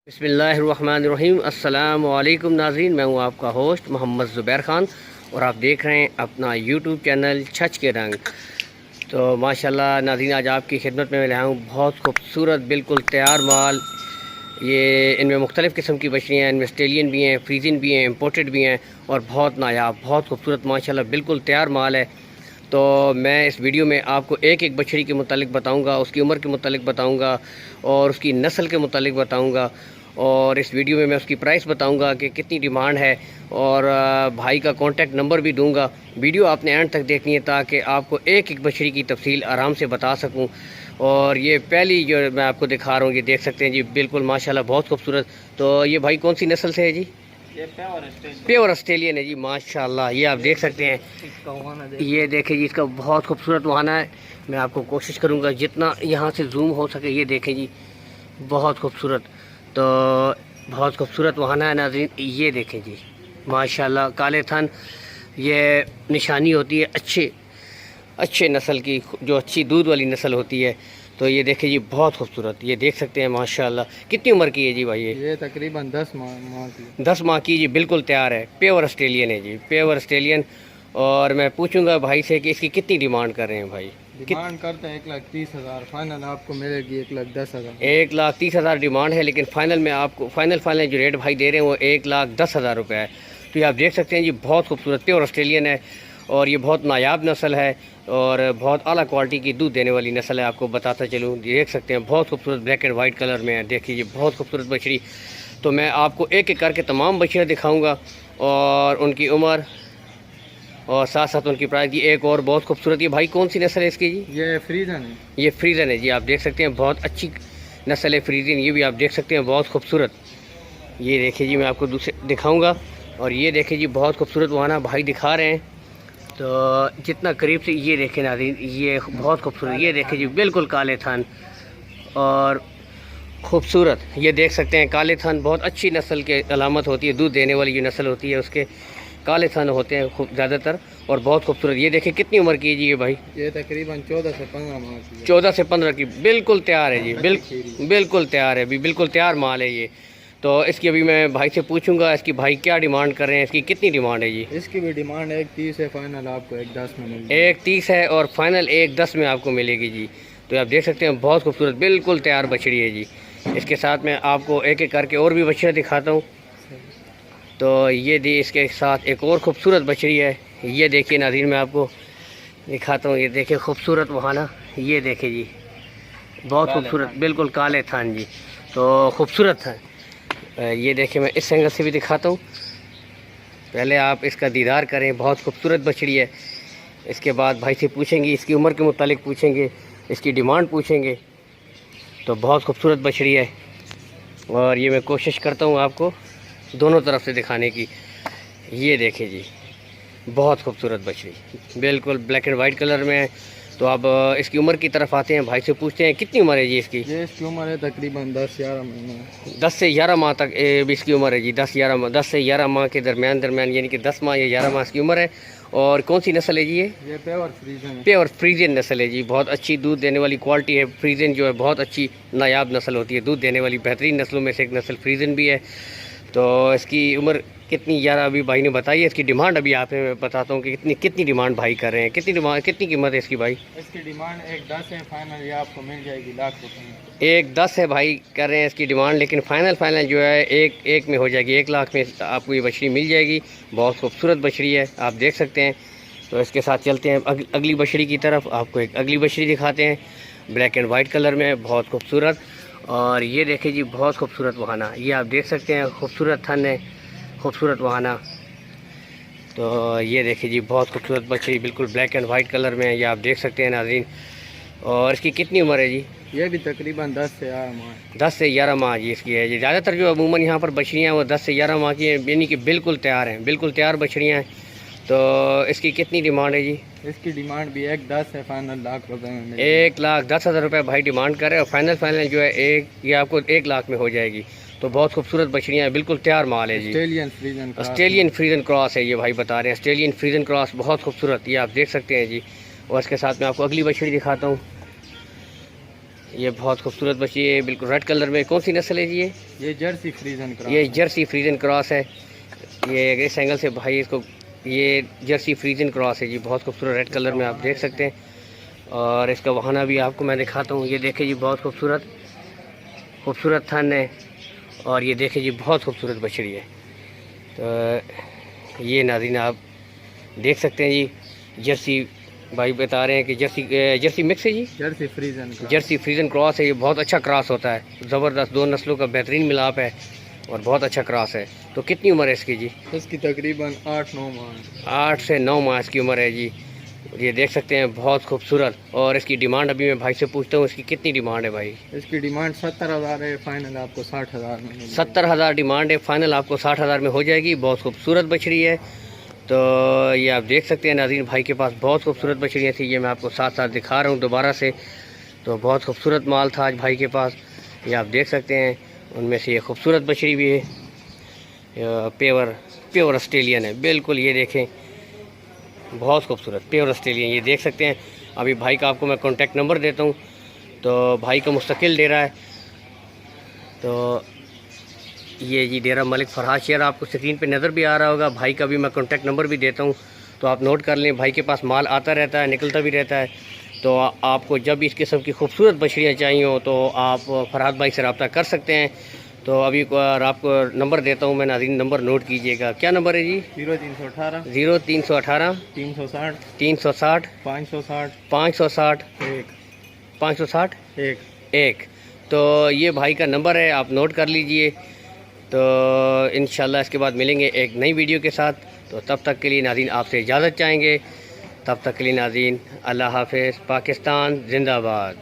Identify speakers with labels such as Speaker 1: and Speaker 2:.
Speaker 1: बिस्मिल्लाहिर्रहमानिर्रहीम। अस्सलाम वालेकुम नाज़रीन, मैं हूँ आपका होस्ट मोहम्मद ज़ुबैर ख़ान और आप देख रहे हैं अपना यूट्यूब चैनल छच के रंग। तो माशाल्लाह नाज़रीन, आज आपकी खिदमत में मैं लाया हूँ बहुत खूबसूरत बिल्कुल तैयार माल। ये इनमें मुख्तलिफ़ किस्म की बछड़ियाँ हैं, इनमें ऑस्ट्रेलियन भी हैं, फ्रीजियन भी हैं, इम्पोर्टेड भी हैं और बहुत नायाब बहुत खूबसूरत माशाल्लाह बिल्कुल तैयार माल है। तो मैं इस वीडियो में आपको एक एक बछड़ी के मुतालिक बताऊंगा, उसकी उम्र के मुतालिक बताऊंगा और उसकी नस्ल के मुतालिक बताऊंगा और इस वीडियो में मैं उसकी प्राइस बताऊंगा कि कितनी डिमांड है और भाई का कॉन्टैक्ट नंबर भी दूंगा। वीडियो आपने एंड तक देखनी है ताकि आपको एक एक बछड़ी की तफसील आराम से बता सकूं। और ये पहली जो मैं आपको दिखा रहा हूँ, ये देख सकते हैं जी, बिल्कुल माशाल्लाह बहुत खूबसूरत। तो ये भाई कौन सी नस्ल से है जी? प्योर ऑस्ट्रेलियन है जी माशाल्लाह। ये आप देख सकते हैं, ये देखें जी, इसका बहुत खूबसूरत वहाना है। मैं आपको कोशिश करूँगा जितना यहाँ से जूम हो सके। ये देखें जी, बहुत खूबसूरत। तो बहुत खूबसूरत वहाना है नाज़रीन। ये देखें जी माशाल्लाह, काले थन। ये निशानी होती है अच्छे नस्ल की, जो अच्छी दूध वाली नस्ल होती है। तो ये देखें जी बहुत खूबसूरत, ये देख सकते हैं माशाल्लाह। कितनी उम्र की है जी भाई? ये
Speaker 2: तकरीबन 10 माह की।
Speaker 1: 10 माह की जी, बिल्कुल तैयार है। प्योर ऑस्ट्रेलियन है जी, प्योर ऑस्ट्रेलियन। और मैं पूछूंगा भाई से कि इसकी कितनी डिमांड कर रहे हैं भाई?
Speaker 2: डिमांड करते हैं 1,30,000, फाइनल आपको मिलेगी 1,10,000।
Speaker 1: 1,30,000 डिमांड है, लेकिन फाइनल में आपको फाइनल जो रेट भाई दे रहे हैं वो 1,10,000 रुपये है। तो ये आप देख सकते हैं जी, बहुत खूबसूरत प्योर ऑस्ट्रेलियन है और ये बहुत नायाब नस्ल है और बहुत आला क्वालिटी की दूध देने वाली नस्ल है। आपको बताता चलूँ, देख सकते हैं बहुत खूबसूरत ब्लैक एंड वाइट कलर में है। देखिए बहुत खूबसूरत बछड़ी। तो मैं आपको एक एक करके तमाम बछड़ियाँ दिखाऊंगा और उनकी उम्र और साथ साथ उनकी प्राइस। की एक और बहुत खूबसूरत, ये भाई कौन सी नस्ल है इसकी जी?
Speaker 2: ये फ्रीजन है।
Speaker 1: ये फ्रीजन है जी, आप देख सकते हैं बहुत अच्छी नस्ल है फ्रीजन। ये भी आप देख सकते हैं बहुत खूबसूरत। ये देखिए जी, मैं आपको दूसरे दिखाऊंगा। और ये देखिए जी बहुत खूबसूरत वहाना भाई दिखा रहे हैं। तो जितना करीब से ये देखें नाज़रीन, ये बहुत खूबसूरत। ये देखें जी बिल्कुल काले थान और खूबसूरत। ये देख सकते हैं काले थान बहुत अच्छी नस्ल के अलामत होती है। दूध देने वाली जो नस्ल होती है उसके काले थान होते हैं खूब ज़्यादातर और बहुत खूबसूरत। ये देखिए कितनी उम्र की है जी ये भाई?
Speaker 2: ये तकरीबन 14 से 15 माह की।
Speaker 1: 14 से 15 की, बिल्कुल तैयार है जी, बिल्कुल तैयार है अभी, बिल्कुल तैयार माल है ये। तो इसकी अभी मैं भाई से पूछूंगा इसकी भाई क्या डिमांड कर रहे हैं, इसकी कितनी डिमांड है जी?
Speaker 2: इसकी भी डिमांड 1,30 है, फाइनल आपको 1,10 में मिलेगी।
Speaker 1: 1,30 है और फाइनल 1,10 में आपको मिलेगी जी। तो आप देख सकते हैं बहुत खूबसूरत बिल्कुल तैयार बछड़ी है जी। इसके साथ मैं आपको एक एक करके और भी बछड़ियाँ दिखाता हूँ। तो ये दी, इसके साथ एक और खूबसूरत बछड़ी है। ये देखिए नाज़रीन, मैं आपको दिखाता हूँ। ये देखिए खूबसूरत वहाना, ये देखिए जी बहुत खूबसूरत बिल्कुल काले थान जी। तो खूबसूरत है। ये देखिए मैं इस एंगल से भी दिखाता हूँ। पहले आप इसका दीदार करें, बहुत खूबसूरत बछड़ी है। इसके बाद भाई से पूछेंगे, इसकी उम्र के मुतालिक पूछेंगे, इसकी डिमांड पूछेंगे। तो बहुत खूबसूरत बछड़ी है और ये मैं कोशिश करता हूँ आपको दोनों तरफ से दिखाने की। ये देखें जी बहुत खूबसूरत बछड़ी बिल्कुल ब्लैक एंड वाइट कलर में है। तो अब इसकी उम्र की तरफ आते हैं, भाई से पूछते हैं कितनी उम्र है जी इसकी?
Speaker 2: ये इसकी उम्र है तकरीबन 10-11 महीने।
Speaker 1: 10 से 11 माह तक इसकी उम्र है जी। 10 से 11 माह के दरमियान यानी कि 10 माह या 11 माह की उम्र है। और कौन सी नस्ल है जी ये?
Speaker 2: प्योर फ्रीजन।
Speaker 1: प्योर फ्रीजियन नस्ल है जी, बहुत अच्छी दूध देने वाली क्वालिटी है। फ्रीजियन जो है बहुत अच्छी नायाब नस्ल होती है, दूध देने वाली बेहतरीन नस्लों में से एक नस्ल फ्रीजियन भी है। तो इसकी उम्र कितनी 11 अभी भाई ने बताई है। इसकी डिमांड अभी आप मैं बताता हूँ कि कितनी डिमांड भाई कर रहे हैं। कितनी कीमत है इसकी भाई?
Speaker 2: इसकी डिमांड 1,10 है, फाइनल ये आपको मिल जाएगी ₹1,00,000।
Speaker 1: 1,10 है भाई कर रहे हैं इसकी डिमांड, लेकिन फाइनल जो है एक में हो जाएगी। 1,00,000 में आपको ये बछड़ी मिल जाएगी। बहुत खूबसूरत बछड़ी है, आप देख सकते हैं। तो इसके साथ चलते हैं अगली बछड़ी की तरफ। आपको एक अगली बछड़ी दिखाते हैं ब्लैक एंड वाइट कलर में, बहुत खूबसूरत। और ये देखें जी बहुत खूबसूरत वहाना, ये आप देख सकते हैं खूबसूरत थन है, खूबसूरत वहाना। तो ये देखिए जी बहुत खूबसूरत बछड़ी बिल्कुल ब्लैक एंड वाइट कलर में है, ये आप देख सकते हैं नाज़रीन। और इसकी कितनी उम्र है जी?
Speaker 2: ये भी तकरीबन 10 से 11 माह।
Speaker 1: 10 से 11 माह जी इसकी है जी। ज़्यादातर जो अमूमन यहाँ पर बछड़ियाँ हैं वो 10 से 11 माह की हैं, यानी कि बिल्कुल तैयार हैं, बिल्कुल तैयार बछड़ियाँ हैं। तो इसकी कितनी डिमांड है जी?
Speaker 2: इसकी डिमांड भी 1,10 है, फाइनल ₹1,00,000 में।
Speaker 1: 1,10,000 रुपये भाई डिमांड कर रहे हैं और फाइनल जो है ये आपको 1,00,000 में हो जाएगी। तो बहुत खूबसूरत बछड़ियाँ हैं, बिल्कुल तैयार माल है जी। ऑस्ट्रेलियन फ्रीजन क्रॉस है ये भाई बता रहे हैं। ऑस्ट्रेलियन फ्रीजन क्रॉस बहुत खूबसूरत, ये आप देख सकते हैं जी। और इसके साथ मैं आपको अगली बछड़ी दिखाता हूँ। ये बहुत खूबसूरत बच्ची है, बिल्कुल रेड कलर में। कौन सी नस्ल है जी
Speaker 2: ये जर्सी फ्रीजन क्रॉस
Speaker 1: ये जर्सी फ्रीजन क्रॉस है। ये इस एंगल से भाई इसको, ये जर्सी फ्रीजन क्रॉस है जी, बहुत खूबसूरत रेड कलर में आप देख सकते हैं। और इसका वहाना भी आपको मैं दिखाता हूँ। ये देखें जी, बहुत खूबसूरत थन है। और ये देखें जी, बहुत खूबसूरत बछड़ी है। तो ये नाज़रीन आप देख सकते हैं जी, जर्सी भाई बता रहे हैं कि जर्सी मिक्स है जी, जर्सी फ्रीजन क्रॉस है। ये बहुत अच्छा क्रॉस होता है, ज़बरदस्त, दो नस्लों का बेहतरीन मिलाप है और बहुत अच्छा क्रॉस है। तो कितनी उम्र है इसकी जी?
Speaker 2: इसकी तकरीबन 8-9 माह
Speaker 1: 8 से 9 माह इसकी उम्र है जी। ये देख सकते हैं, बहुत खूबसूरत। और इसकी डिमांड अभी मैं भाई से पूछता हूँ, इसकी कितनी डिमांड है भाई?
Speaker 2: इसकी डिमांड 70,000 है, फाइनल आपको 60,000 में।
Speaker 1: 70,000 डिमांड है, फाइनल आपको 60,000 में हो जाएगी। बहुत खूबसूरत बछड़ी है। तो ये आप देख सकते हैं नाज़रीन, भाई के पास बहुत खूबसूरत बछड़ियाँ थी। ये मैं आपको साथ साथ दिखा रहा हूँ दोबारा से। तो बहुत खूबसूरत माल था आज भाई के पास, ये आप देख सकते हैं। उनमें से ये खूबसूरत बछड़ी भी है, प्योर ऑस्ट्रेलियन है बिल्कुल। ये देखें, बहुत खूबसूरत प्योर ऑस्ट्रेलियन, ये देख सकते हैं। अभी भाई का आपको मैं कॉन्टैक्ट नंबर देता हूँ। तो भाई का मुस्तकिल डेरा है। तो ये जी डेरा मलिक फरहाद शेर, आपको स्क्रीन पे नज़र भी आ रहा होगा। भाई का भी मैं कॉन्टैक्ट नंबर भी देता हूँ, तो आप नोट कर लें। भाई के पास माल आता रहता है, निकलता भी रहता है। तो आपको जब इस किस्म की खूबसूरत बछड़ियाँ चाहिए हो तो आप फरहाद भाई से रब्ता कर सकते हैं। तो अभी आपको नंबर देता हूँ मैं नाज़रीन, नंबर नोट कीजिएगा। क्या नंबर है जी?
Speaker 2: 0318
Speaker 1: 0318
Speaker 2: 360
Speaker 1: 360
Speaker 2: 560
Speaker 1: 560 560 1। तो ये भाई का नंबर है, आप नोट कर लीजिए। तो इंशाल्लाह इसके बाद मिलेंगे एक नई वीडियो के साथ। तो तब तक के लिए नाज़रीन आपसे इजाज़त चाहेंगे। तब तक के लिए नाज़रीन अल्लाह हाफ़िज़। पाकिस्तान जिंदाबाद।